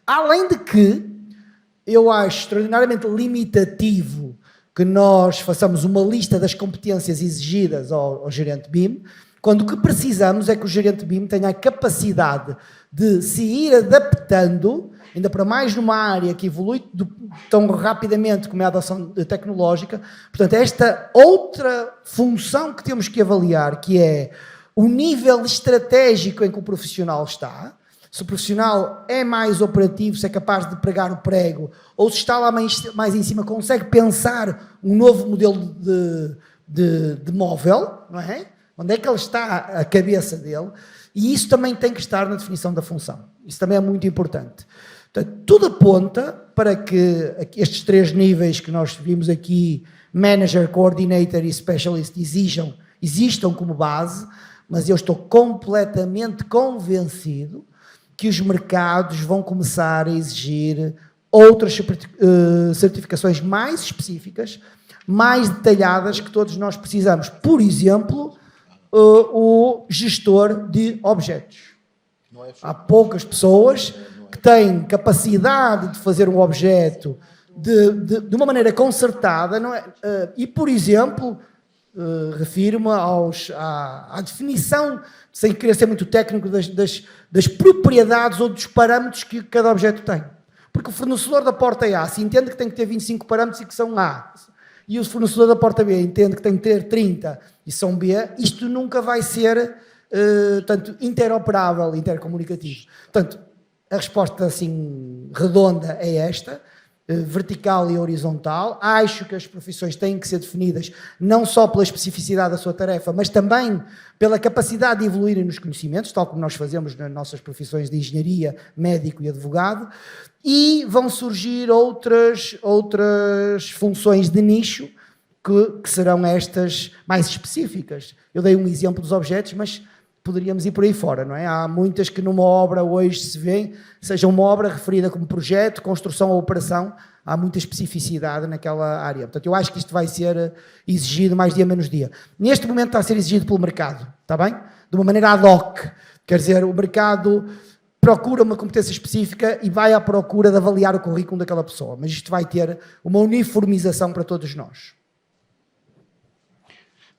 Além de que, eu acho extraordinariamente limitativo que nós façamos uma lista das competências exigidas ao gerente BIM, quando o que precisamos é que o gerente BIM tenha a capacidade de se ir adaptando ainda para mais numa área que evolui tão rapidamente como é a adoção tecnológica. Portanto, esta outra função que temos que avaliar, que é o nível estratégico em que o profissional está, se o profissional é mais operativo, se é capaz de pregar o prego, ou se está lá mais em cima, consegue pensar um novo modelo de móvel, não é? Onde é que ele está, a cabeça dele, e isso também tem que estar na definição da função. Isso também é muito importante. Portanto, tudo aponta para que estes 3 níveis que nós vimos aqui, Manager, Coordinator e Specialist, existam como base, mas eu estou completamente convencido que os mercados vão começar a exigir outras certificações mais específicas, mais detalhadas, que todos nós precisamos. Por exemplo, o gestor de objetos. Há poucas pessoas que têm capacidade de fazer um objeto de uma maneira concertada, não é? E, por exemplo, refiro-me à definição, sem querer ser muito técnico, das propriedades ou dos parâmetros que cada objeto tem. Porque o fornecedor da porta A, se entende que tem que ter 25 parâmetros e que são A, e o fornecedor da porta B entende que tem que ter 30 e são B, isto nunca vai ser tanto interoperável, intercomunicativo. Portanto, a resposta assim redonda é esta, vertical e horizontal. Acho que as profissões têm que ser definidas não só pela especificidade da sua tarefa, mas também pela capacidade de evoluírem nos conhecimentos, tal como nós fazemos nas nossas profissões de engenharia, médico e advogado, e vão surgir outras funções de nicho que serão estas mais específicas. Eu dei um exemplo dos objetos, mas poderíamos ir por aí fora, não é? Há muitas que numa obra hoje se vêem, seja uma obra referida como projeto, construção ou operação, há muita especificidade naquela área. Portanto, eu acho que isto vai ser exigido mais dia menos dia. Neste momento está a ser exigido pelo mercado, está bem? De uma maneira ad hoc. Quer dizer, o mercado procura uma competência específica e vai à procura de avaliar o currículo daquela pessoa. Mas isto vai ter uma uniformização para todos nós.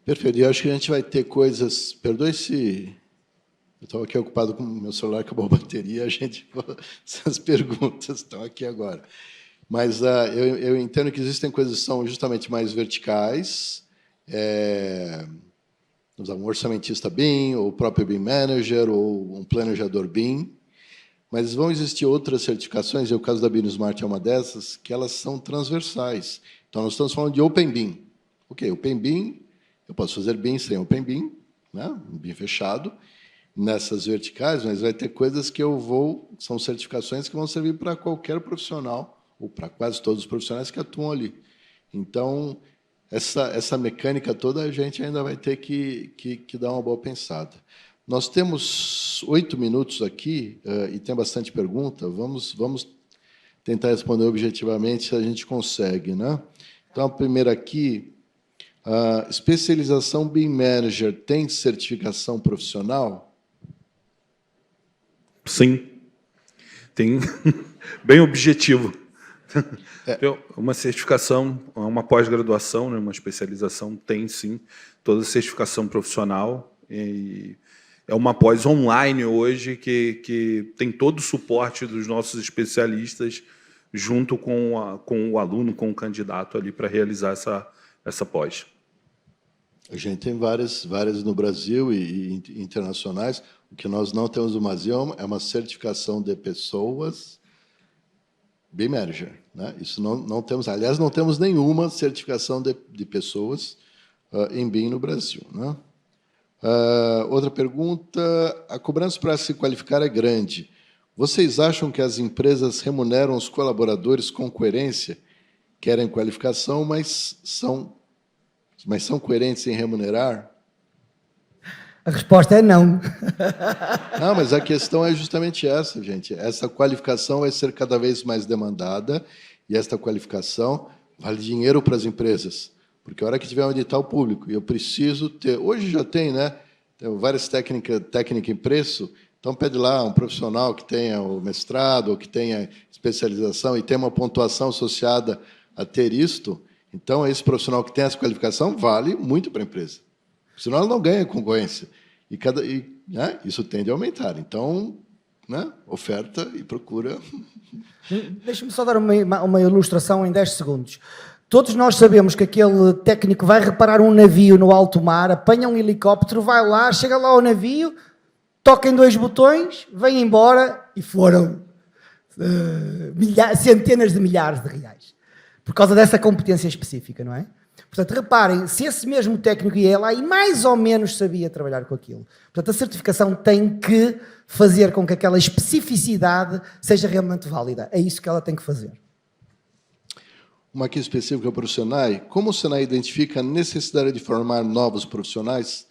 Perfeito. E eu acho que a gente vai ter coisas... Perdoe se... Eu estava aqui ocupado com o meu celular, acabou a bateria, a gente... Essas perguntas estão aqui agora. Mas eu entendo que existem coisas que são justamente mais verticais, um orçamentista BIM, ou o próprio BIM Manager, ou um planejador BIM, mas vão existir outras certificações, e o caso da BIM Smart é uma dessas, que elas são transversais. Então, nós estamos falando de Open BIM. Ok, Open BIM... Eu posso fazer BIM sem Open BIM, né? Um BIM fechado, nessas verticais, mas vai ter coisas que são certificações que vão servir para qualquer profissional, ou para quase todos os profissionais que atuam ali. Então, essa mecânica toda a gente ainda vai ter que dar uma boa pensada. Nós temos 8 minutos aqui, e tem bastante pergunta, vamos tentar responder objetivamente se a gente consegue, né? Então, a primeira aqui... A especialização BIM Manager tem certificação profissional? Sim. Tem bem objetivo. Uma certificação, uma pós-graduação, né, uma especialização, tem sim toda a certificação profissional. E é uma pós online hoje que tem todo o suporte dos nossos especialistas junto com o aluno, com o candidato ali para realizar essa pós. A gente tem várias no Brasil e internacionais. O que nós não temos no Brasil é uma certificação de pessoas BIM Manager, né? Isso não temos. Aliás, não temos nenhuma certificação de pessoas em BIM no Brasil, né? Outra pergunta. A cobrança para se qualificar é grande. Vocês acham que as empresas remuneram os colaboradores com coerência? Querem qualificação, mas são coerentes em remunerar? A resposta é não. Não, mas a questão é justamente essa, gente. Essa qualificação vai ser cada vez mais demandada e esta qualificação vale dinheiro para as empresas. Porque a hora que tiver um edital público, e eu preciso ter... Hoje já tem, né? Tem várias técnicas em preço. Então, pede lá um profissional que tenha o mestrado ou que tenha especialização e tenha uma pontuação associada a ter isto. Então, esse profissional que tem essa qualificação vale muito para a empresa. Senão, ela não ganha concorrência. Né, isso tende a aumentar. Então, né? Oferta e procura. Deixa-me só dar uma ilustração em 10 segundos. Todos nós sabemos que aquele técnico vai reparar um navio no alto mar, apanha um helicóptero, vai lá, chega lá ao navio, toca em 2 botões, vem embora e foram centenas de milhares de reais. Por causa dessa competência específica, não é? Portanto, reparem, se esse mesmo técnico ia lá e mais ou menos sabia trabalhar com aquilo. Portanto, a certificação tem que fazer com que aquela especificidade seja realmente válida. É isso que ela tem que fazer. Uma aqui específica para o Senai. Como o Senai identifica a necessidade de formar novos profissionais?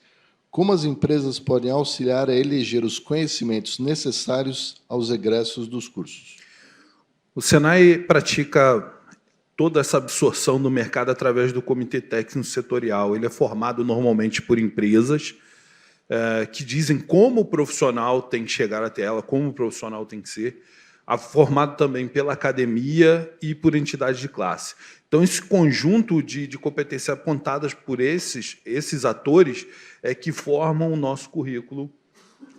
Como as empresas podem auxiliar a eleger os conhecimentos necessários aos egressos dos cursos? O Senai pratica toda essa absorção do mercado através do Comitê Técnico Setorial. Ele é formado normalmente por empresas que dizem como o profissional tem que chegar até ela, como o profissional tem que ser, formado também pela academia e por entidades de classe. Então, esse conjunto de competências apontadas por esses atores é que formam o nosso currículo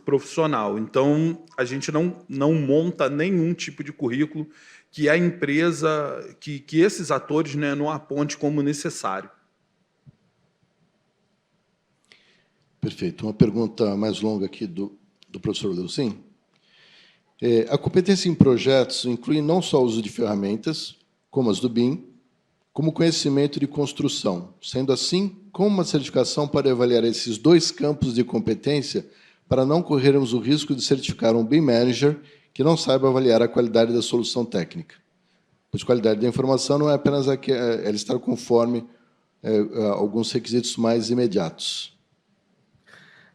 profissional. Então, a gente não monta nenhum tipo de currículo que a empresa, que esses atores, né, não aponte como necessário. Perfeito. Uma pergunta mais longa aqui do professor Leucin. A competência em projetos inclui não só o uso de ferramentas, como as do BIM, como conhecimento de construção. Sendo assim, como uma certificação pode avaliar esses 2 campos de competência para não corrermos o risco de certificar um BIM Manager que não saiba avaliar a qualidade da solução técnica? Pois qualidade da informação não é apenas ela estar conforme alguns requisitos mais imediatos.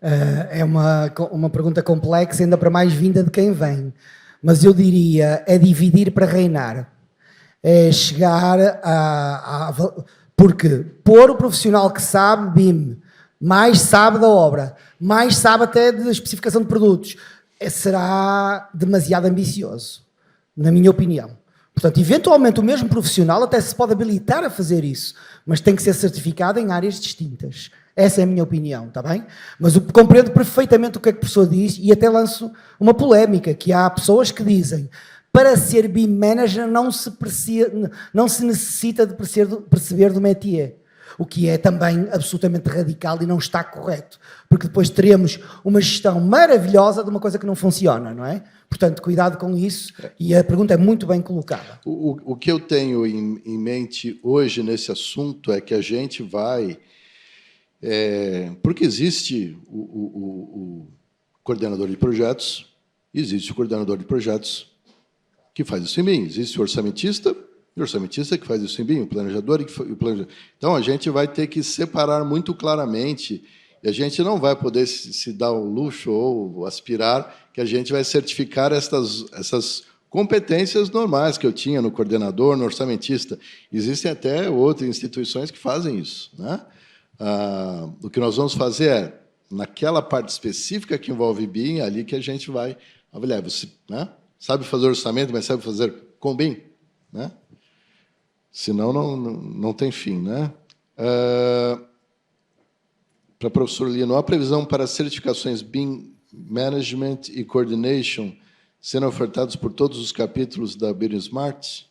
É uma pergunta complexa, ainda para mais vinda de quem vem. Mas eu diria, é dividir para reinar. É chegar porque pôr o profissional que sabe BIM, mais sabe da obra, mais sabe até da especificação de produtos, será demasiado ambicioso, na minha opinião. Portanto, eventualmente o mesmo profissional até se pode habilitar a fazer isso, mas tem que ser certificado em áreas distintas. Essa é a minha opinião, está bem? Mas eu compreendo perfeitamente o que é que a pessoa diz e até lanço uma polémica, que há pessoas que dizem para ser BIM Manager não se necessita de perceber do métier, o que é também absolutamente radical e não está correto, porque depois teremos uma gestão maravilhosa de uma coisa que não funciona, não é? Portanto, cuidado com isso, e a pergunta é muito bem colocada. O que eu tenho em mente hoje nesse assunto é que a gente vai... porque existe o coordenador de projetos, existe o coordenador de projetos que faz isso em BIM, existe o orçamentista, e o orçamentista que faz isso em BIM, o planejador e o planejador. Então, a gente vai ter que separar muito claramente, e a gente não vai poder se dar o luxo ou aspirar que a gente vai certificar essas competências normais que eu tinha no coordenador, no orçamentista. Existem até outras instituições que fazem isso, né? O que nós vamos fazer é, naquela parte específica que envolve BIM, ali que a gente vai avaliar. Você, né, sabe fazer orçamento, mas sabe fazer com BIM? Né? Senão, não tem fim. Né? Para o professor Lino, há previsão para certificações BIM Management e Coordination serem ofertados por todos os capítulos da Building Smart?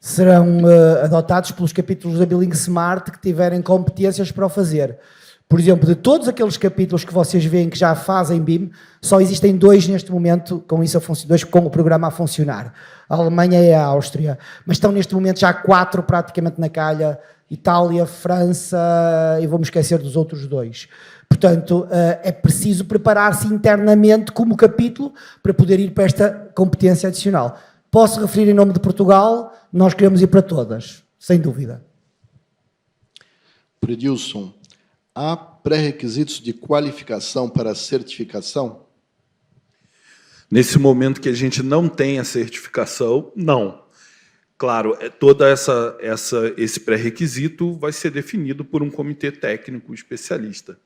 Serão adotados pelos capítulos da Building Smart que tiverem competências para o fazer. Por exemplo, de todos aqueles capítulos que vocês veem que já fazem BIM, só existem 2 neste momento com isso a funcionar, 2 com o programa a funcionar. A Alemanha e a Áustria. Mas estão neste momento já 4 praticamente na calha, Itália, França, e vou-me esquecer dos outros 2. Portanto, é preciso preparar-se internamente como capítulo para poder ir para esta competência adicional. Posso referir em nome de Portugal, nós queremos ir para todas, sem dúvida. Predilson, há pré-requisitos de qualificação para a certificação? Nesse momento que a gente não tem a certificação, não. Claro, esse pré-requisito vai ser definido por um comitê técnico especialista.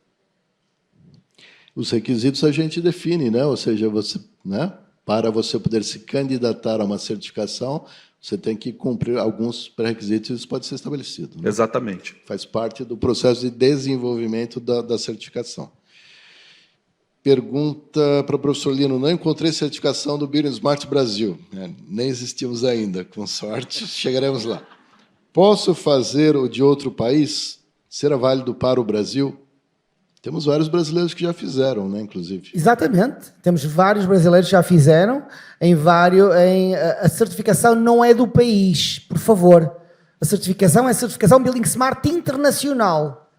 Os requisitos a gente define, né? Ou seja, você, né? Para você poder se candidatar a uma certificação, você tem que cumprir alguns pré-requisitos e isso pode ser estabelecido. Né? Exatamente. Faz parte do processo de desenvolvimento da certificação. pergunta para o professor Lino. Não encontrei certificação do BIM Smart Brasil. Nem existimos ainda, com sorte, chegaremos lá. Posso fazer o de outro país? Será válido para o Brasil? Temos vários brasileiros que já fizeram, né, inclusive. Exatamente. Temos vários brasileiros que já fizeram. A certificação não é do país, por favor. A certificação é certificação Building Smart internacional.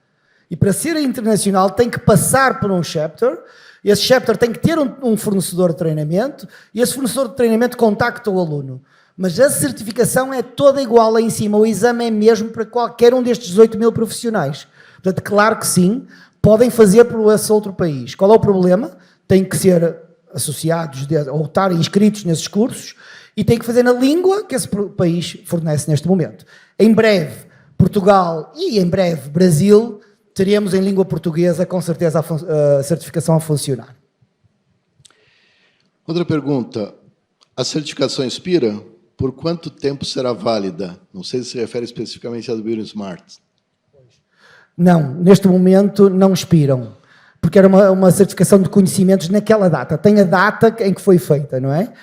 E para ser internacional tem que passar por um chapter. Esse chapter tem que ter um fornecedor de treinamento. E esse fornecedor de treinamento contacta o aluno. Mas a certificação é toda igual lá em cima. O exame é mesmo para qualquer um destes 18 mil profissionais. Portanto, claro que sim, podem fazer por esse outro país. Qual é o problema? Têm que ser associados ou estar inscritos nesses cursos e têm que fazer na língua que esse país fornece neste momento. Em breve, Portugal e em breve, Brasil, teremos em língua portuguesa, com certeza, a certificação a funcionar. Outra pergunta. A certificação expira? Por quanto tempo será válida? Não sei se refere especificamente à do Building Smart. Não, neste momento não expiram, porque era uma certificação de conhecimentos naquela data. Tem a data em que foi feita, não é?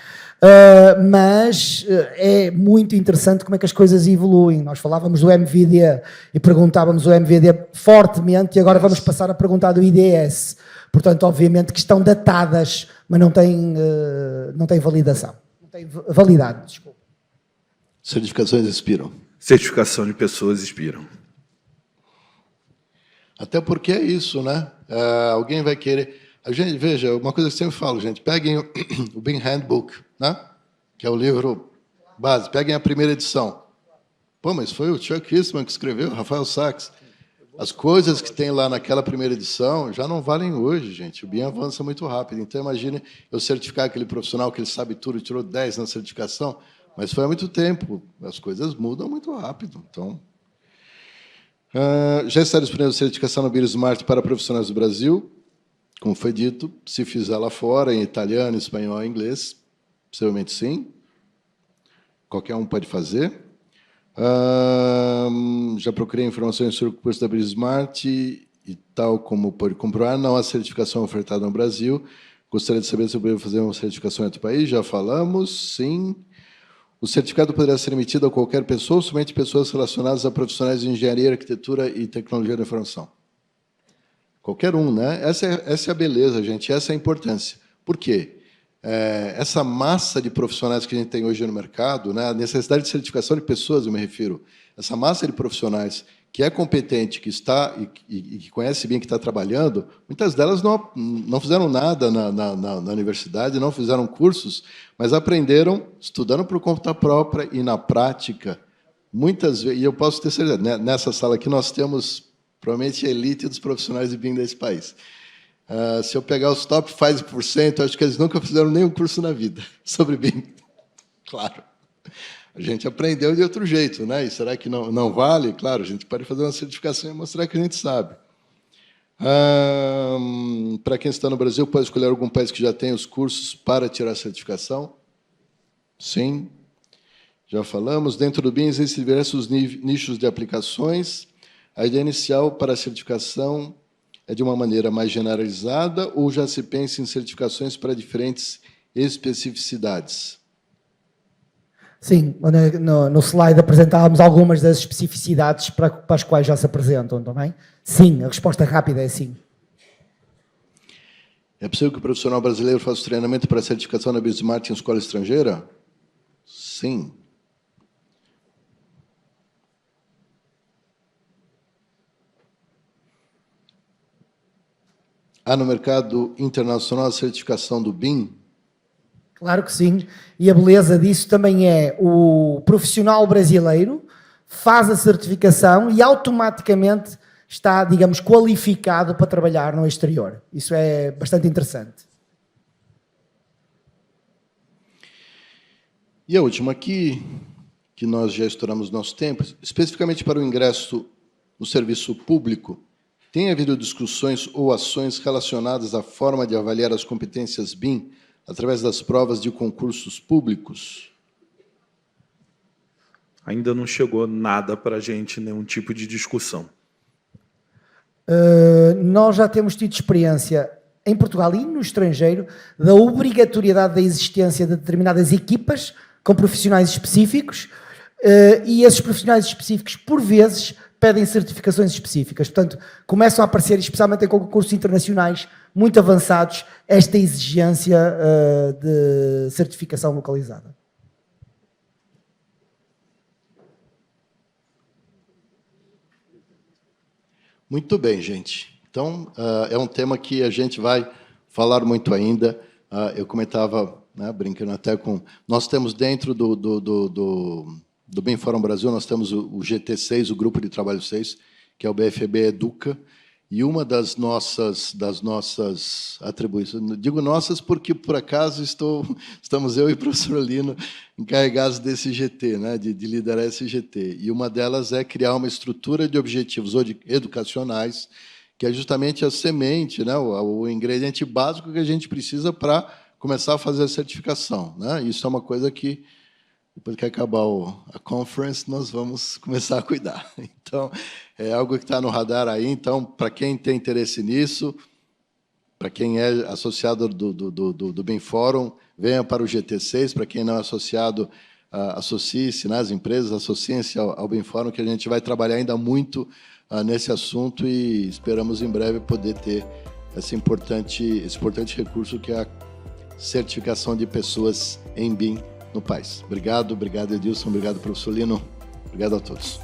Mas é muito interessante como é que as coisas evoluem. Nós falávamos do MVD e perguntávamos o MVD fortemente e agora vamos passar a perguntar do IDS. Portanto, obviamente que estão datadas, mas não têm validação. Não têm validade, desculpa. Certificações expiram. Certificação de pessoas expiram. Até porque é isso, né? Alguém vai querer... Gente, veja, uma coisa que eu sempre falo, gente, peguem o BIM Handbook, né? Que é o livro base, peguem a primeira edição. Pô, mas foi o Chuck Eastman que escreveu, Rafael Sachs. As coisas que tem lá naquela primeira edição já não valem hoje, gente. O BIM avança muito rápido. Então, imagine eu certificar aquele profissional que ele sabe tudo e tirou 10 na certificação, mas foi há muito tempo. As coisas mudam muito rápido. Então, já está disponível a certificação no BIM Smart para profissionais do Brasil. Como foi dito, se fizer lá fora, em italiano, espanhol e inglês, possivelmente sim. Qualquer um pode fazer. Já procurei informações sobre o curso da BIM Smart e tal como pode comprovar, não há certificação ofertada no Brasil. Gostaria de saber se eu poderia fazer uma certificação em outro país. Já falamos, sim. O certificado poderá ser emitido a qualquer pessoa, ou somente pessoas relacionadas a profissionais de engenharia, arquitetura e tecnologia da informação. Qualquer um, né? Essa é a beleza, gente, essa é a importância. Por quê? Essa massa de profissionais que a gente tem hoje no mercado, né? A necessidade de certificação de pessoas, eu me refiro, essa massa de profissionais que é competente, que está e que conhece bem, que está trabalhando, muitas delas não fizeram nada na universidade, não fizeram cursos, mas aprenderam estudando por conta própria e na prática. Muitas vezes, e eu posso ter certeza, né? Nessa sala aqui nós temos provavelmente a elite dos profissionais de BIM desse país. Se eu pegar os top 5%, acho que eles nunca fizeram nenhum curso na vida sobre BIM. Claro. A gente aprendeu de outro jeito, né? E será que não vale? Claro, a gente pode fazer uma certificação e mostrar que a gente sabe. Para quem está no Brasil, pode escolher algum país que já tem os cursos para tirar a certificação? Sim. Já falamos. Dentro do BIM existem diversos nichos de aplicações. A ideia inicial para a certificação é de uma maneira mais generalizada ou já se pensa em certificações para diferentes especificidades? Sim, no slide apresentávamos algumas das especificidades para as quais já se apresentam também. Sim, a resposta rápida é sim. É possível que o profissional brasileiro faça o treinamento para a certificação na BIM Smart em escola estrangeira? Sim. Há no mercado internacional a certificação do BIM? Claro que sim, e a beleza disso também é o profissional brasileiro faz a certificação e automaticamente está, digamos, qualificado para trabalhar no exterior. Isso é bastante interessante. E a última aqui, que nós já estouramos nosso tempo, especificamente para o ingresso no serviço público, tem havido discussões ou ações relacionadas à forma de avaliar as competências BIM através das provas de concursos públicos? Ainda não chegou nada para a gente, nenhum tipo de discussão. Nós já temos tido experiência em Portugal e no estrangeiro, da obrigatoriedade da existência de determinadas equipas com profissionais específicos, e esses profissionais específicos, por vezes, pedem certificações específicas. Portanto, começam a aparecer, especialmente em concursos internacionais muito avançados, esta exigência de certificação localizada. Muito bem, gente. Então, é um tema que a gente vai falar muito ainda. Eu comentava, né, brincando até com... Nós temos dentro do BIM Fórum Brasil, nós temos o GT6, o Grupo de Trabalho 6, que é o BFB Educa, e uma das nossas atribuições, digo nossas porque, por acaso, estamos eu e o professor Lino encarregados desse GT, né, de liderar esse GT, e uma delas é criar uma estrutura de objetivos educacionais, que é justamente a semente, né, o ingrediente básico que a gente precisa para começar a fazer a certificação, né? Isso é uma coisa que, depois que acabar a conference, nós vamos começar a cuidar. Então, é algo que está no radar aí. Então, para quem tem interesse nisso, para quem é associado do BIM Fórum, venha para o GT6. Para quem não é associado, associe-se, né, as empresas, associem-se ao BIM Fórum, que a gente vai trabalhar ainda muito nesse assunto e esperamos, em breve, poder ter esse importante recurso que é a certificação de pessoas em BIM no país. Obrigado, Edilson, obrigado, professor Lino, obrigado a todos.